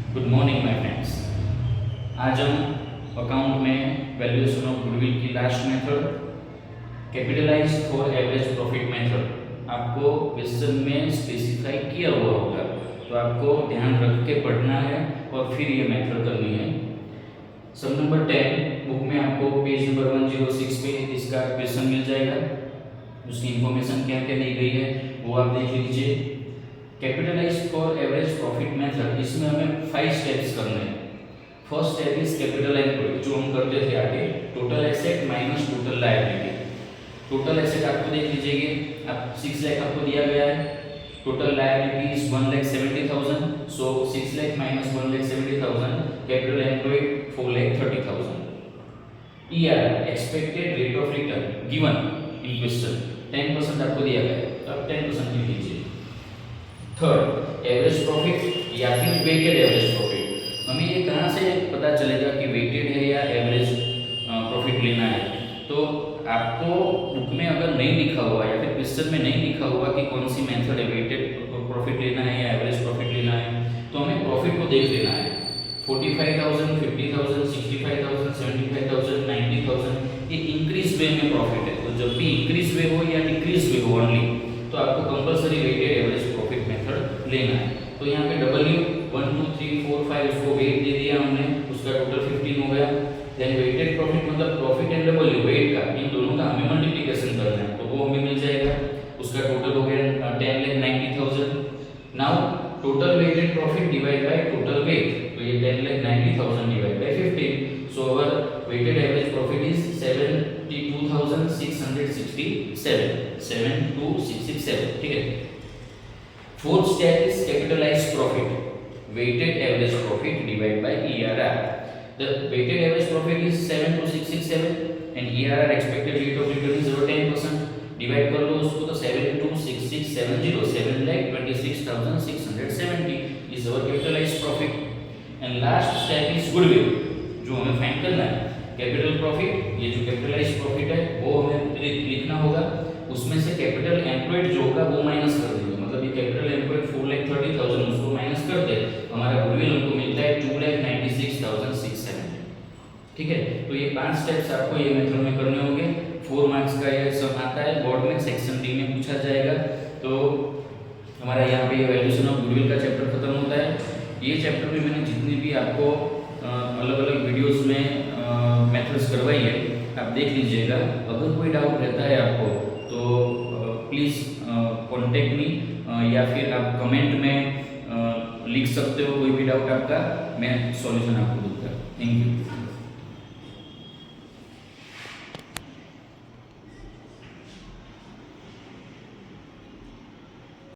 Good morning my friends. आज हम account में वैल्यूएशन ऑफ गुडविल की last method capitalise for average profit method आपको क्वेश्चन में स्पेसिफाई किया हुआ होगा, तो आपको ध्यान रख के पढ़ना है और फिर ये मेथड करनी है। सम नंबर 10 बुक में आपको पेज नंबर 106 पे इसका क्वेश्चन मिल जाएगा। उसकी इंफॉर्मेशन क्या क्या दी गई है वो आप देख लीजिए। Capitalise for average profit method, इसमें हमें 5 स्टेप्स करने हैं। First step is capital employed, जो हम करते थे आगे, total asset minus total liability. Total asset आपको देख लीजिए, अब 6 लाख आपको दिया गया है, total liability is 1,70,000, so 6 lakh minus 1,70,000, capital employed 4,30,000। ER expected rate of return given in question 10% आपको दिया गया है, तो आप 10% लिख लीजिए। थर्ड, एवरेज प्रॉफिट या फिर वेटेड एवरेज प्रॉफिट। हमें ये कहाँ से पता चलेगा कि वेटेड है या एवरेज प्रॉफिट लेना है? तो आपको बुक में अगर नहीं लिखा हुआ या फिर क्वेश्चन में नहीं लिखा हुआ कि कौन सी मेथड है, वेटेड प्रॉफिट लेना है या एवरेज प्रॉफिट लेना है, तो हमें प्रॉफिट को देख लेना है। 45,000, 50,000, 65,000, 75,000, 90,000, ये इंक्रीज वे में प्रॉफिट है। तो जब भी इंक्रीज वे हो या डिक्रीज वे हो ओनली, तो आपको compulsory weighted average profit method लेना है। तो यहाँ पे W 1 2 3 4 5 उसको वेट दे दिया हमने, उसका टोटल 15 हो गया। देन वेटेड प्रॉफिट मतलब प्रॉफिट एंड W वेट का, इन दोनों का हमें मल्टीप्लिकेशन करना है, तो वो हमें मिल जाएगा। उसका टोटल हो गया 10,90,000। Now total weighted profit divide by total weight, तो ये 10,90,000 divide by 15, so our weighted average profit is 72,667, ठीक है। Fourth step is capitalised profit, weighted average profit divide by ERR। The weighted average profit is 72,667 and ERR expected rate of return is 10%। Divide कर लो उसको, तो 72,667 7,26,670 is our capitalised profit. And last step is goodwill, जो हमें find करना है। Capital profit, ये जो कैपिटलाइज्ड प्रॉफिट है वो हमें लिखना होगा, उसमें से कैपिटल एम्प्लॉयड जो होगा वो माइनस कर देंगे। मतलब ये कैपिटल एम्प्लॉयड 4,30,000, उसको माइनस कर दे, हमारा गुडविल हमको मिलता है 2,96,670, ठीक है। तो ये 5 स्टेप्स आपको ये मेथड में करने होंगे। 4 मार्क्स का ये सब आता है, बोर्ड में सेक्शन डी में पूछा जाएगा। तो हमारा यहाँ पे वैल्यूएशन ऑफ गुडविल का चैप्टर खत्म होता है। ये चैप्टर में मैंने जितनी भी आपको अलग अलग वीडियोस में मेथड्स करवाई है, आप देख लीजिएगा। अगर कोई डाउट रहता है आपको तो प्लीज़ कॉन्टेक्ट मी, या फिर आप कमेंट में लिख सकते हो कोई भी डाउट आपका, मैं सॉल्यूशन आपको दूंगा। Thank you.